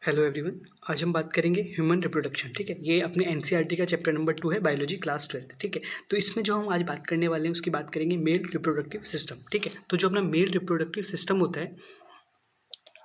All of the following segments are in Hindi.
Hello everyone. आज हम बात करेंगे ह्यूमन रिप्रोडक्शन। ठीक है, ये अपने एनसीईआरटी का चैप्टर नंबर 2 है, बायोलॉजी क्लास 12। ठीक है, तो इसमें जो हम आज बात करने वाले हैं उसकी बात करेंगे मेल रिप्रोडक्टिव सिस्टम। ठीक है, तो जो अपना मेल रिप्रोडक्टिव सिस्टम होता है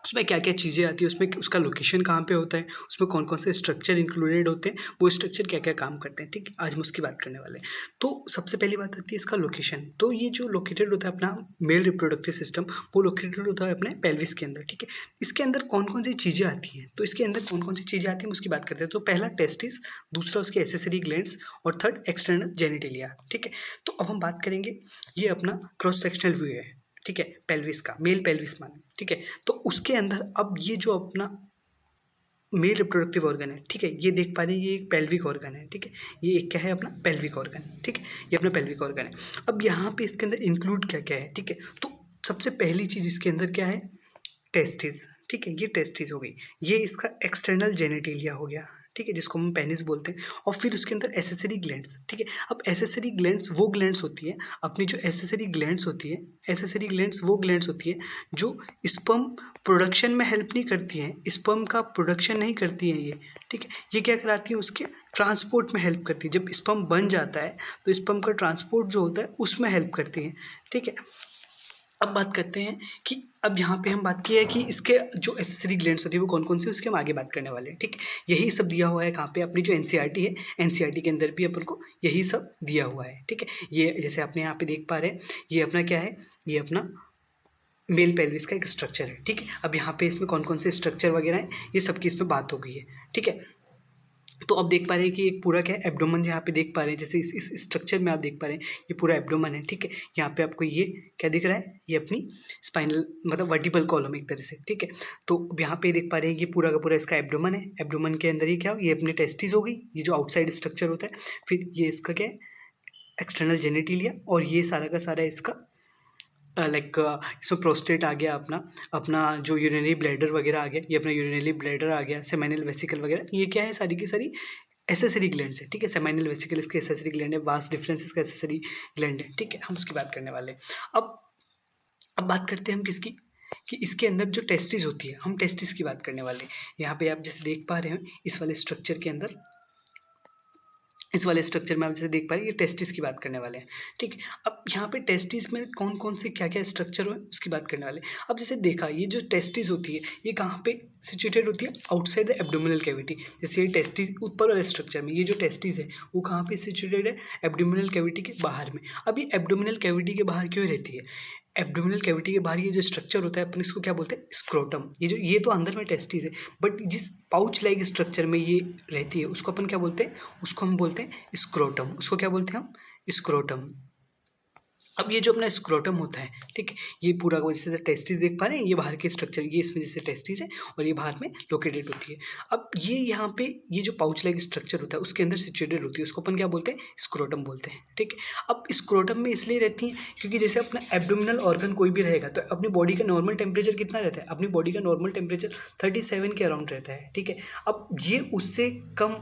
उसमें क्या क्या चीज़ें आती है, उसमें उसका लोकेशन कहाँ पे होता है, उसमें कौन कौन से स्ट्रक्चर इंक्लूडेड होते हैं, वो स्ट्रक्चर क्या क्या काम करते हैं। ठीक है, आज हम उसकी बात करने वाले हैं। तो सबसे पहली बात आती है इसका लोकेशन। तो ये जो लोकेटेड होता है अपना मेल रिप्रोडक्टिव सिस्टम, वो लोकेटेड होता है अपने पेल्विस के अंदर। ठीक है, इसके अंदर कौन कौन सी चीज़ें आती हैं, तो इसके अंदर कौन कौन सी चीज़ें आती हैं उसकी बात करते हैं। तो पहला टेस्टिस, दूसरा उसके एसेसरी ग्लैंड्स और थर्ड एक्सटर्नल जेनिटेलिया। ठीक है, तो अब हम बात करेंगे, ये अपना क्रॉस सेक्शनल व्यू है। ठीक है, पेल्विस का, मेल पेल्विस मान। ठीक है, तो उसके अंदर अब ये जो अपना मेल रिप्रोडक्टिव ऑर्गन है, ठीक है, ये देख पा रहे हैं, ये एक पेल्विक ऑर्गन है। ठीक है, ये एक क्या है अपना पेल्विक ऑर्गन। ठीक है, ये अपना पेल्विक ऑर्गन है। अब यहाँ पे इसके अंदर इंक्लूड क्या क्या है। ठीक है, तो सबसे पहली चीज़ इसके अंदर क्या है, टेस्टिस। ठीक है, ये टेस्टिस हो गई, ये इसका एक्सटर्नल जेनिटेलिया हो गया। ठीक है, जिसको हम पेनिस बोलते हैं। और फिर उसके अंदर एसेसरी ग्लैंड्स। ठीक है, अब एसेसरी ग्लैंड्स वो ग्लैंड्स होती है, अपनी जो एसेसरी ग्लैंड्स होती है, एसेसरी ग्लैंड्स वो ग्लैंड्स होती है जो स्पर्म प्रोडक्शन में हेल्प नहीं करती हैं, स्पर्म का प्रोडक्शन नहीं करती हैं ये। ठीक है, ये क्या कराती है, उसके ट्रांसपोर्ट में हेल्प करती है। जब स्पर्म बन जाता है तो स्पर्म का ट्रांसपोर्ट जो होता है उसमें हेल्प करती है। ठीक है, अब बात करते हैं कि अब यहाँ पे हम बात की है कि इसके जो एसेसरी ग्लैंड्स होती है वो कौन कौन सी, उसके हम आगे बात करने वाले हैं। ठीक है, यही सब दिया हुआ है कहाँ पे, अपनी जो एनसीईआरटी है, एनसीईआरटी के अंदर भी अपन को यही सब दिया हुआ है। ठीक है, ये जैसे आपने यहाँ पे देख पा रहे हैं, ये अपना क्या है, ये अपना मेल पेल्विस का एक स्ट्रक्चर है। ठीक है, अब यहाँ पे इसमें कौन कौन से स्ट्रक्चर वगैरह हैं, ये सबकी इसमें बात हो गई है। ठीक है, तो अब देख पा रहे हैं कि एक पूरा क्या है, एब्डोमन यहाँ पे देख पा रहे हैं, जैसे इस स्ट्रक्चर में आप देख पा रहे हैं ये पूरा एब्डोमन है। ठीक है, यहाँ पे आपको ये क्या दिख रहा है, ये अपनी स्पाइनल मतलब वर्टिबल कॉलम एक तरह से। ठीक है, तो अब यहाँ पे देख पा रहे हैं ये पूरा का पूरा इसका एब्डोमन है। एब्डोमन के अंदर ये क्या हो, ये अपने टेस्टिस हो गई, ये जो आउटसाइड स्ट्रक्चर होता है। फिर ये इसका क्या है, एक्सटर्नल जेनिटेलिया, और ये सारा का सारा इसका लाइक इसमें प्रोस्टेट आ गया, अपना अपना जो यूरिनरी ब्लैडर वगैरह आ गया, ये अपना यूरिनरी ब्लैडर आ गया, सेमाइनल वेसिकल वगैरह, ये क्या है, सारी की सारी एसेसरी ग्लैंड्स है। ठीक है, सेमाइनल वेसिकल इसके एसेसरी ग्लैंड है, वास्ट डिफरेंस इसका एसेसरी ग्लैंड है। ठीक है, हम उसकी बात करने वाले हैं। अब अब बात करते हैं हम किसकी, कि इसके अंदर जो टेस्टिस होती है, हम टेस्टिस की बात करने वाले हैं। यहाँ पे आप जैसे देख पा रहे हैं, इस वाले स्ट्रक्चर के अंदर, इस वाले स्ट्रक्चर में आप जैसे देख पा रहे हैं, ये टेस्टिस की बात करने वाले हैं। ठीक है, अब यहाँ पे टेस्टिस में कौन कौन से क्या क्या स्ट्रक्चर हो उसकी बात करने वाले हैं। अब जैसे देखा, ये जो टेस्टिस होती है ये कहाँ पे सिचुएटेड होती है, आउटसाइड द एब्डोमिनल कैविटी। जैसे ये टेस्टिस ऊपर वाले स्ट्रक्चर में, ये जो टेस्टिस है वो कहाँ पे सिचुएटेड है, एब्डोमिनल कैविटी के बाहर में। अब ये एब्डोमिनल कैविटी के बाहर क्यों रहती है, एब्डोमिनल कैविटी के बाहर ये जो स्ट्रक्चर होता है अपन इसको क्या बोलते हैं, स्क्रोटम। ये तो अंदर में टेस्टिस है, बट जिस पाउच लाइक स्ट्रक्चर में ये रहती है उसको अपन क्या बोलते हैं, उसको हम बोलते हैं स्क्रोटम। उसको क्या बोलते हैं हम, स्क्रोटम। अब ये जो अपना स्क्रोटम होता है, ठीक है, ये पूरा को जैसे टेस्टिस देख पा रहे हैं, ये बाहर के स्ट्रक्चर, ये इसमें जैसे टेस्टिस है और ये बाहर में लोकेटेड होती है। अब ये यहाँ पे ये जो पाउच लाइक स्ट्रक्चर होता है उसके अंदर सिचुएटेड होती है, उसको अपन क्या बोलते हैं, स्क्रोटम बोलते हैं। ठीक है, अब स्क्रोटम में इसलिए रहती हैं क्योंकि जैसे अपना एब्डोमिनल ऑर्गन कोई भी रहेगा तो अपनी बॉडी का नॉर्मल टेम्परेचर कितना रहता है, अपनी बॉडी का नॉर्मल टेम्परेचर 37 के अराउंड रहता है। ठीक है, अब ये उससे कम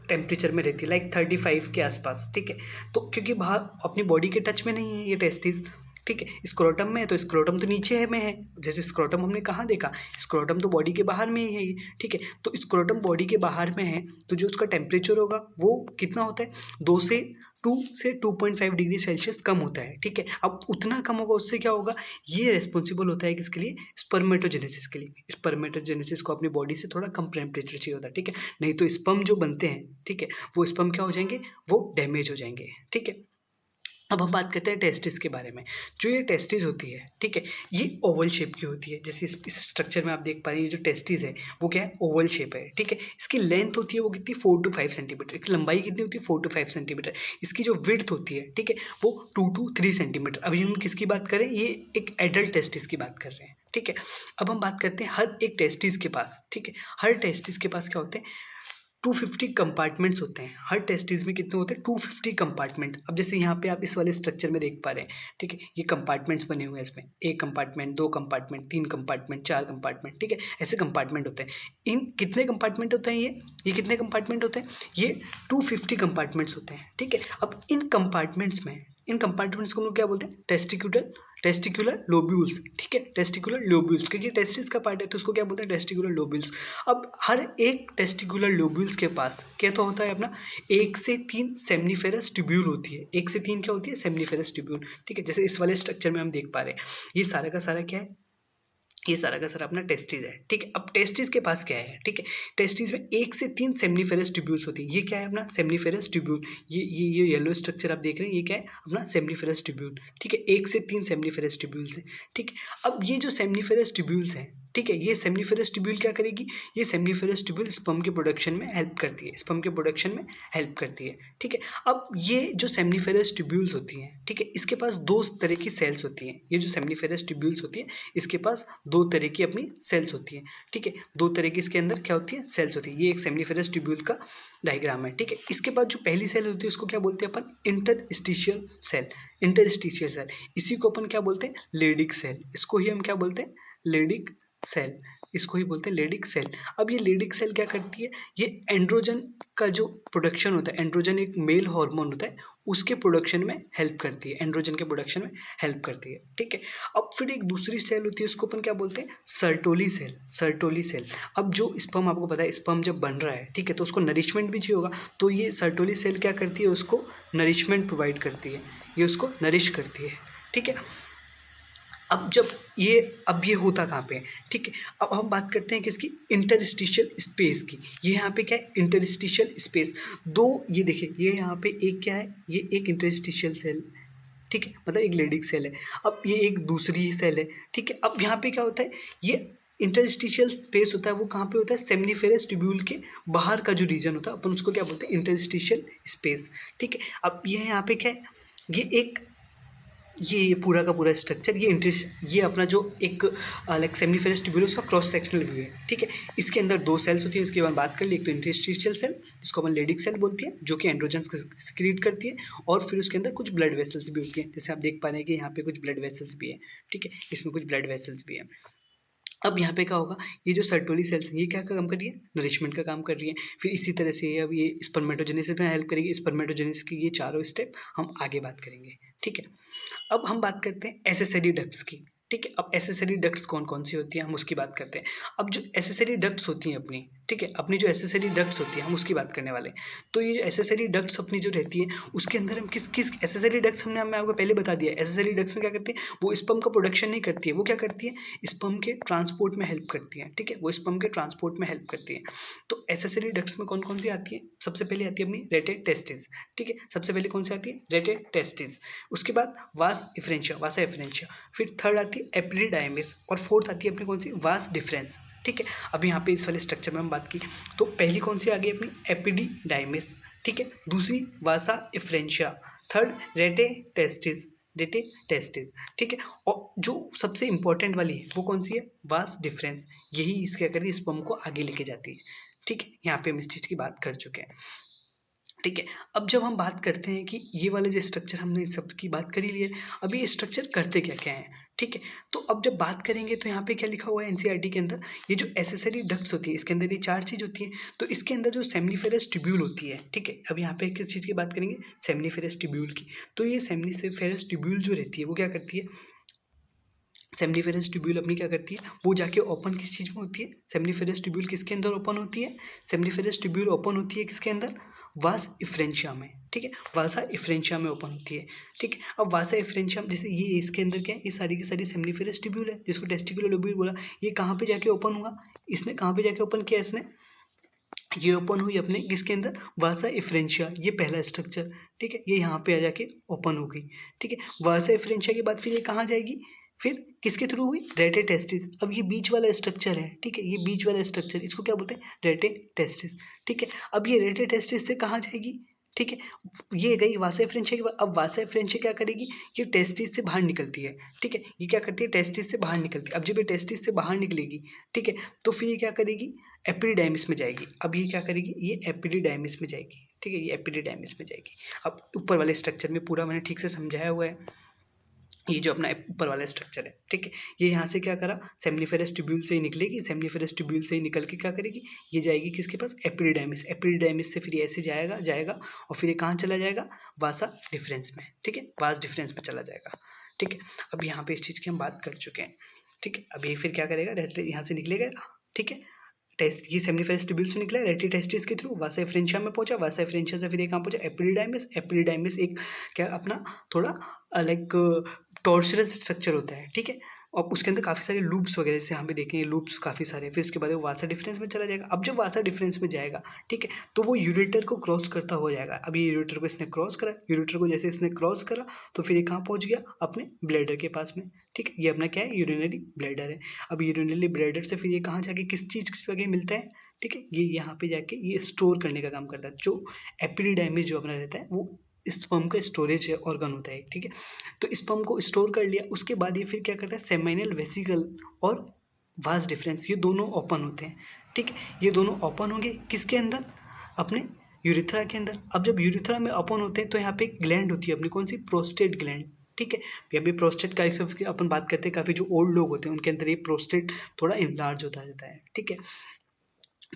टेम्परेचर में रहती है, लाइक 35 के आसपास। ठीक है, तो क्योंकि बाहर अपनी बॉडी के टच में नहीं है ये टेस्टिस। ठीक है, स्क्रोटम में है तो स्क्रोटम तो नीचे है में है, जैसे स्क्रोटम हमने कहाँ देखा, स्क्रोटम तो बॉडी के बाहर में ही है ये। ठीक है, तो स्क्रोटम बॉडी के बाहर में है तो जो उसका टेम्परेचर होगा वो कितना होता है, 2 से 2.5 डिग्री सेल्सियस कम होता है। ठीक है, अब उतना कम होगा उससे क्या होगा, ये रेस्पॉन्सिबल होता है किसके लिए, स्पर्मेटोजेनेसिस के लिए। स्पर्मेटोजेनेसिस को अपनी बॉडी से थोड़ा कम टेम्परेचर चाहिए होता है। ठीक है, नहीं तो स्पर्म जो बनते हैं, ठीक है, वो स्पर्म क्या हो जाएंगे, वो डैमेज हो जाएंगे। ठीक है, अब हम बात करते हैं टेस्टिस के बारे में। जो ये टेस्टिस होती है, ठीक है, ये ओवल शेप की होती है। जैसे इस स्ट्रक्चर में आप देख पा रहे हैं, ये जो टेस्टिस है वो क्या है, ओवल शेप है। ठीक है, इसकी लेंथ होती है वो कितनी, 4 to 5 सेंटीमीटर। इसकी लंबाई कितनी होती है, 4 to 5 सेंटीमीटर। इसकी जो विड्थ होती है, ठीक है, वो 2 to 3 सेंटीमीटर। अभी हम किसकी बात करें, ये एक एडल्ट टेस्टिस की बात कर रहे हैं। ठीक है, अब हम बात करते हैं हर एक टेस्टिस के पास, ठीक है, हर टेस्टिस के पास क्या होते हैं, 250 कंपार्टमेंट्स होते हैं। हर टेस्टिस में कितने होते हैं, 250 कंपार्टमेंट। अब जैसे यहाँ पे आप इस वाले स्ट्रक्चर में देख पा रहे हैं, ठीक है, ये कंपार्टमेंट्स बने हुए हैं, इसमें 1 कंपार्टमेंट, 2 कंपार्टमेंट, 3 कंपार्टमेंट, 4 कंपार्टमेंट। ठीक है, ऐसे कंपार्टमेंट होते हैं। इन कितने कंपार्टमेंट होते हैं, ये कितने कंपार्टमेंट होते हैं, ये 250 कंपार्टमेंट्स होते हैं। ठीक है, अब इन कंपार्टमेंट्स में, इन कंपार्टमेंट्स को हम लोग क्या बोलते हैं, टेस्टिकुलर लोब्यूल्स, ठीक है, टेस्टिकुलर लोब्यूल्स, क्योंकि टेस्टिस का पार्ट है तो उसको क्या बोलते हैं, टेस्टिकुलर लोब्यूल्स। अब हर एक टेस्टिकुलर लोब्यूल्स के पास क्या तो होता है अपना 1 से 3 सेमनीफेरस ट्यूब्यूल होती है। 1 से 3 क्या होती है, सेमनीफेरस ट्यूब्यूल, ठीक है। जैसे इस वाले स्ट्रक्चर में हम देख पा रहे हैं, ये सारा का सारा क्या है, ये सारा का सारा अपना टेस्टिस है, ठीक है। अब टेस्टिस के पास क्या है, ठीक है, टेस्टिस में 1 से 3 सेमनीफेरस ट्यूब्यूल्स होती है। ये क्या है अपना सेमनीफेरस ट्यूब्यूल, ये येलो स्ट्रक्चर आप देख रहे हैं, ये क्या है अपना सेमनीफेरस ट्यूब्यूल, ठीक है। 1 से 3 सेमनीफेरस ट्यूब्यूल्स है, ठीक है। अब ये जो सेमनीफेरस ट्यूब्यूल्स हैं, ठीक है, ये सेमनीफेरस ट्यूब्यूल क्या करेगी, ये सेमनीफेरस ट्यूब्यूल स्पर्म के प्रोडक्शन में हेल्प करती है, स्पर्म के प्रोडक्शन में हेल्प करती है, ठीक है। अब ये जो सेमनीफेरस ट्यूब्यूल्स होती हैं, ठीक है, इसके पास 2 तरह की सेल्स होती हैं। ये जो सेमनीफेरस ट्यूब्यूल्स होती है, इसके पास 2 तरह की अपनी सेल्स होती हैं, ठीक है। 2 तरह की इसके अंदर क्या होती है, सेल्स होती है। ये एक सेमनीफेरस ट्यूब्यूल का डायग्राम है, ठीक है। इसके बाद जो पहली सेल होती है उसको क्या बोलते हैं अपन, इंटरस्टिशियल सेल, इंटरस्टिशियल सेल, इसी को अपन क्या बोलते हैं, लेडिक सेल, इसको ही हम क्या बोलते हैं, लेडिक सेल, इसको ही बोलते हैं लेडिक सेल। अब ये लेडिक सेल क्या करती है, ये एंड्रोजन का जो प्रोडक्शन होता है, एंड्रोजन एक मेल हार्मोन होता है, उसके प्रोडक्शन में हेल्प करती है, एंड्रोजन के प्रोडक्शन में हेल्प करती है, ठीक है। अब फिर एक दूसरी सेल होती है, उसको अपन क्या बोलते हैं, सर्टोली सेल, सर्टोली सेल। अब जो स्पर्म, आपको पता है स्पर्म जब बन रहा है, ठीक है, तो उसको नरिशमेंट भी चाहिए होगा, तो ये सर्टोली सेल क्या करती है, उसको नरिशमेंट प्रोवाइड करती है, ये उसको नरिश करती है, ठीक है। अब ये होता कहाँ पे है, ठीक है। अब हम बात करते हैं किसकी, इंटरस्टिशियल स्पेस की। ये यहाँ पे क्या है, इंटरस्टिशियल स्पेस, दो, ये देखिए, ये यहाँ पे एक क्या है, ये एक इंटरस्टिशियल सेल, ठीक है, मतलब एक लेडिक सेल है। अब ये एक दूसरी सेल है, ठीक है। अब यहाँ पे क्या होता है, ये इंटरस्टिशियल स्पेस होता है, वो कहाँ पे होता है, सेमनीफेरस ट्यूब्यूल के बाहर का जो रीजन होता है, अपन उसको क्या बोलते हैं, इंटरस्टिशियल स्पेस, ठीक है। अब ये यहाँ पे क्या है, ये एक ये पूरा का पूरा स्ट्रक्चर, ये अपना जो एक लाइक सेमनीफेरस ट्यूब्यूल है, उसका क्रॉस सेक्शनल व्यू है, ठीक है। इसके अंदर 2 सेल्स होती है, इसके बाद बात कर ली, एक तो इंटरस्टिशियल सेल जिसको अपन लेडिक सेल बोलती है, जो कि एंड्रोजन्स सिक्रीट करती है, और फिर उसके अंदर कुछ ब्लड वेसल्स भी होती हैं, जैसे आप देख पा रहे हैं कि यहाँ पे कुछ ब्लड वेसल्स भी है, ठीक है, इसमें कुछ ब्लड वेसल्स भी है। अब यहाँ पे क्या होगा, ये जो सर्टोली सेल्स हैं, ये क्या काम कर रही है, नरिशमेंट का काम कर रही है। फिर इसी तरह से अब ये स्पर्मेटोजेनेसिस में हेल्प करेगी, स्पर्मेटोजेनेसिस की ये चारों स्टेप हम आगे बात करेंगे, ठीक है। अब हम बात करते हैं एसेसरी डक्ट्स की, ठीक है। अब एसेसरी डक्ट्स कौन कौन सी होती हैं, हम उसकी बात करते हैं। अब जो एसेसरी डक्ट्स होती हैं अपनी, ठीक है, अपनी जो एसेसरी डक्ट्स होती हैं हम उसकी बात करने वाले हैं। तो ये एसेसरी डक्ट्स अपनी जो रहती है, उसके अंदर हम किस किस एसेसरी डक्ट्स मैं आपको पहले बता दिया, एसेसरी डक्ट्स में क्या करती है, वो स्पर्म का प्रोडक्शन नहीं करती है, वो क्या करती है, स्पर्म के ट्रांसपोर्ट में हेल्प करती है, ठीक है, वो स्पर्म के ट्रांसपोर्ट में हेल्प करती है। तो एसेसरी डक्ट्स में कौन कौन सी आती है, सबसे पहले आती है अपनी रेटेड टेस्टिस, ठीक है, सबसे पहले कौन सी आती है, रेटेड टेस्टिस। उसके बाद वास इफ्रेंशिया, वासा इफ्रेंशिया, फिर थर्ड आती है एपिडिडाइमिस, और फोर्थ आती है अपनी कौन सी, वास डिफरेंस, ठीक है। अब यहाँ पे इस वाले स्ट्रक्चर में हम बात की, तो पहली कौन सी आ गई अपनी, एपिडिडाइमिस, ठीक है, दूसरी वासा इफ्रेंशिया, थर्ड रेटे टेस्टिस, ठीक है। और जो सबसे इंपॉर्टेंट वाली है वो कौन सी है, वास डिफरेंस, यही इसके करिए स्पर्म को आगे लेके जाती है, ठीक है। यहाँ पे हम इस चीज़ की बात कर चुके हैं, ठीक है। अब जब हम बात करते हैं कि ये वाले जो स्ट्रक्चर, हमने इन सब की बात कर ही ली है, अब ये स्ट्रक्चर करते क्या क्या हैं, ठीक है। तो अब जब बात करेंगे तो यहाँ पे क्या लिखा हुआ है एनसीईआरटी के अंदर, ये जो एसेसरी डक्ट्स होती है, इसके अंदर ये 4 चीज़ होती हैं। तो इसके अंदर जो सेमनीफेरस ट्यूब्यूल होती है, ठीक है, अब यहाँ पे किस चीज़ की बात करेंगे, सेमनीफेरस ट्यूब्यूल की। तो ये सेमनीफेरस ट्यूब्यूल जो रहती है वो क्या करती है, सेमनीफेरस ट्यूब्यूल अपनी क्या करती है, वो जाके ओपन किस चीज़ में होती है, सेमनीफेरस ट्यूब्यूल किसके अंदर ओपन होती है, सेमनीफेरस ट्यूब्यूल ओपन होती है किसके अंदर, वास इफ्रेंशिया में, ठीक है, वासा इफ्रेंशिया में ओपन होती है, ठीक है। अब वासा इफ्रेंशिया जैसे ये इसके अंदर क्या है, ये सारी की सारी सेमनीफेरस ट्यूब्यूल है, जिसको टेस्टिकुलर लोब्यूल बोला, ये कहाँ पे जाके ओपन हुआ, इसने कहाँ पे जाके ओपन किया, इसने ये ओपन हुई अपने किसके अंदर, वासा इफ्रेंशिया, ये पहला स्ट्रक्चर, ठीक है, ये यहाँ पे आ जाके ओपन हो गई, ठीक है। वासा इफ्रेंशिया के बाद फिर ये कहाँ जाएगी, फिर किसके थ्रू हुई, रेटे टेस्टिस। अब ये बीच वाला स्ट्रक्चर है, ठीक है, ये बीच वाला स्ट्रक्चर, इसको क्या बोलते हैं, रेटे टेस्टिस, ठीक है। अब ये रेटे टेस्टिस से कहाँ जाएगी, ठीक है, ये गई वासा इफ्रेंशिया के बाद। अब वासा इफ्रेंशिया क्या करेगी, ये टेस्टिस से बाहर निकलती है, ठीक है, ये क्या करती है, टेस्टिस से बाहर निकलती है। अब जब ये टेस्टिस से बाहर निकलेगी, ठीक है, तो फिर ये क्या करेगी, एपिडिडाइमिस में जाएगी। अब ये क्या करेगी, ये एपिडिडाइमिस में जाएगी, ठीक है, ये एपिडिडाइमिस में जाएगी। अब ऊपर वाले स्ट्रक्चर में पूरा मैंने ठीक से समझाया हुआ है, ये जो अपना ऊपर वाला स्ट्रक्चर है, ठीक है, ये यहाँ से क्या करा, सेमनीफेरस ट्यूब्यूल से ही निकलेगी, सेमनीफेरस ट्यूब्यूल से ही निकल के क्या करेगी, ये जाएगी किसके पास, एपिडिडाइमिस, एपिडिडाइमिस से फिर ये ऐसे जाएगा जाएगा और फिर ये कहाँ चला जाएगा, वासा डिफरेंस में, ठीक है, वास डिफरेंस में चला जाएगा, ठीक है। अब यहाँ पे इस चीज़ की हम बात कर चुके हैं, ठीक है। अब ये फिर क्या करेगा, यहाँ से निकलेगा, ठीक है, टेस्ट ये सेमनीफेरस ट्यूब्यूल से निकला रेटी टेस्टिस के थ्रू वासा एफरेंशिया में पहुंचा, वासा एफरेंशिया से फिर ये कहाँ पहुंचा, एपिडिडाइमिस, एपिडिडाइमिस एक क्या अपना थोड़ा लाइक टॉर्चरस स्ट्रक्चर होता है, ठीक है, और उसके अंदर काफ़ी सारे लूप्स वगैरह जैसे यहाँ पे देखेंगे लूप्स काफ़ी सारे, फिर उसके बाद वो वासा डिफरेंस में चला जाएगा। अब जब वासा डिफरेंस में जाएगा, ठीक है, तो वो यूरेटर को क्रॉस करता हो जाएगा। अभी यूरेटर को इसने क्रॉस करा, यूरेटर को जैसे इसने क्रॉस करा तो फिर ये कहाँ पहुँच गया, अपने ब्लैडर के पास में, ठीक है, ये अपना क्या है, यूरिनरी ब्लैडर है। अब यूरिनरी ब्लैडर से फिर ये कहाँ जाके किस चीज़ की जगह मिलता है, ठीक है, ये यहाँ पे जाके ये स्टोर करने का काम करता है। जो एपिडिडाइमिस जो अपना रहता है वो स्पर्म का स्टोरेज ऑर्गन होता है, ठीक है, तो स्पर्म को स्टोर कर लिया, उसके बाद ये फिर क्या करता है, सेमाइनल वेसिकल और वास डिफरेंस ये दोनों ओपन होते हैं, ठीक है, ये दोनों ओपन होंगे किसके अंदर, अपने यूरिथ्रा के अंदर। अब जब यूरिथ्रा में ओपन होते हैं तो यहाँ पे एक ग्लैंड होती है अपनी, कौन सी, प्रोस्टेट ग्लैंड, ठीक है। यहाँ पे प्रोस्टेट का अपन बात करते हैं, काफ़ी जो ओल्ड लोग होते हैं उनके अंदर ये प्रोस्टेट थोड़ा इनलार्ज होता रहता है, ठीक है,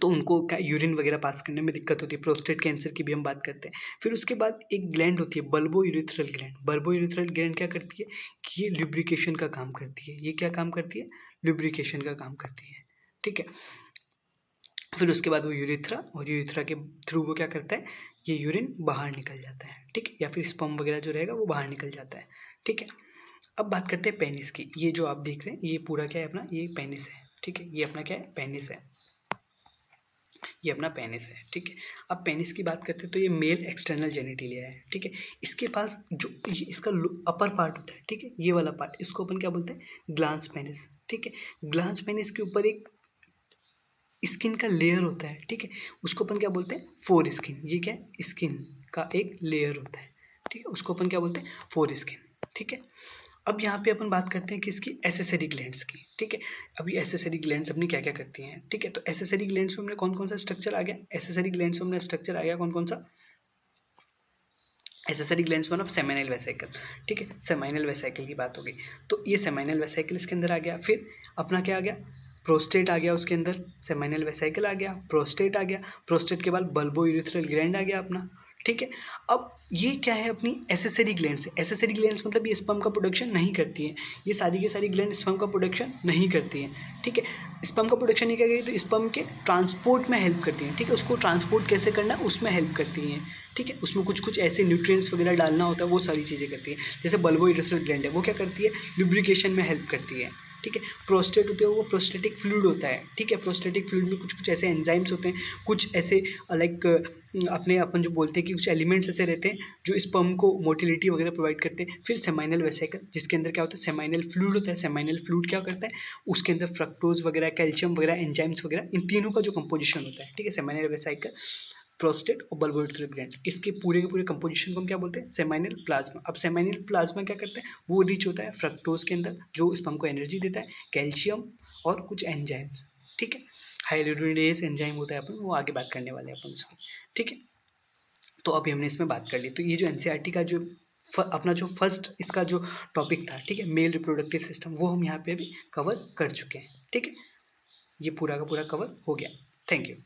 तो उनको क्या यूरिन वगैरह पास करने में दिक्कत होती है, प्रोस्टेट कैंसर की भी हम बात करते हैं। फिर उसके बाद एक ग्लैंड होती है bulbo urethral gland, bulbo urethral gland क्या करती है कि ये लुब्रिकेशन का काम करती है, ये क्या काम करती है, लुब्रिकेशन का काम करती है, ठीक है। फिर उसके बाद वो यूरिथ्रा, और यूरिथ्रा के थ्रू वो क्या करता है, ये यूरिन बाहर निकल जाता है, ठीक है, या फिर स्पर्म वगैरह जो रहेगा वो बाहर निकल जाता है, ठीक है। अब बात करते हैं पेनिस की, ये जो आप देख रहे हैं ये पूरा क्या है अपना, ये पेनिस है, ठीक है, ये अपना क्या है, पेनिस है, ये अपना पेनिस है, ठीक है। अब पेनिस की बात करते हैं तो ये मेल एक्सटर्नल जेनिटिलिया है, ठीक है, इसके पास जो इसका अपर पार्ट होता है, ठीक है, ये वाला पार्ट, इसको अपन क्या बोलते हैं, ग्लांस पेनिस, ठीक है। ग्लांस पेनिस के ऊपर एक स्किन का लेयर होता है, ठीक है, उसको अपन क्या बोलते हैं, फोर स्किन, ये क्या है, स्किन का एक लेयर होता है, ठीक है, उसको अपन क्या बोलते हैं, फोर स्किन, ठीक है। अब यहाँ पे अपन बात करते हैं किसकी, एसेसरी ग्लैंड्स की, ठीक है। अभी एसेसरी ग्लैंड्स अपनी क्या क्या करती हैं, ठीक है, तो एसेसरी ग्लैंड्स में हमने कौन कौन सा स्ट्रक्चर आ गया, एसेसरी ग्लैंड्स में हमने स्ट्रक्चर आ गया कौन कौन सा, एसेसरी ग्लैंड्स में अब सेमाइनल वेसिकल, ठीक है, सेमाइनल वेसिकल की बात होगी, तो ये सेमाइनल वेसिकल इसके अंदर आ गया। फिर अपना क्या आ गया, प्रोस्टेट आ गया, उसके अंदर सेमाइनल वेसिकल आ गया, प्रोस्टेट आ गया, प्रोस्टेट के बाद बल्बो यूरिथ्रल ग्लैंड आ गया अपना, ठीक है। अब ये क्या है, अपनी एसेसरी ग्लैंड्स है, एसेसरी ग्लैंड्स मतलब ये स्पर्म का प्रोडक्शन नहीं करती हैं, ये सारी की सारी ग्लैंड स्पर्म का प्रोडक्शन नहीं करती हैं, ठीक है। स्पर्म का प्रोडक्शन नहीं करेगी तो स्पर्म के ट्रांसपोर्ट में हेल्प करती हैं, ठीक है, उसको ट्रांसपोर्ट कैसे करना है उसमें हेल्प करती हैं, ठीक है, उसमें कुछ कुछ ऐसे न्यूट्रिएंट्स वगैरह डालना होता है, वो सारी चीज़ें करती है। जैसे बल्बो यूरिथ्रल ग्लैंड है वो क्या करती है, लुब्रिकेशन में हेल्प करती है, ठीक है। प्रोस्टेट होते हैं वो प्रोस्टेटिक फ्लूइड होता है, ठीक है, प्रोस्टेटिक फ्लूइड में कुछ कुछ ऐसे एंजाइम्स होते हैं, कुछ ऐसे लाइक अपने अपन जो बोलते हैं कि कुछ एलिमेंट्स ऐसे रहते हैं जो स्पर्म को मोटिलिटी वगैरह प्रोवाइड करते हैं। फिर सेमाइनल वेसिकल जिसके अंदर क्या होता है, सेमाइनल फ्लूइड होता है, सेमाइनल फ्लूइड क्या करता है, उसके अंदर फ्रक्टोज वगैरह, कैल्शियम वगैरह, एंजाइम्स वगैरह, इन तीनों का जो कंपोजिशन होता है, ठीक है, सेमाइनल वेसिकल, प्रोस्टेट और बल्बो यूरिथ्रल ग्लैंड, इसके पूरे के पूरे कंपोजिशन को हम क्या बोलते हैं, सेमाइनल प्लाज्मा। अब सेमाइनल प्लाज्मा क्या करता है, वो रिच होता है फ्रक्टोज के अंदर जो स्पर्म को एनर्जी देता है, कैल्शियम और कुछ एंजाइम्स, ठीक है, हाइलुरोनिडेज एंजाइम होता है, अपन वो आगे बात करने वाले हैं अपन उसकी, ठीक है। तो अभी हमने इसमें बात कर ली, तो ये जो एनसीईआरटी का जो अपना जो फर्स्ट इसका जो टॉपिक था, ठीक है, मेल रिप्रोडक्टिव सिस्टम, वो हम यहाँ पे अभी कवर कर चुके हैं, ठीक है, ये पूरा का पूरा कवर हो गया। Thank you.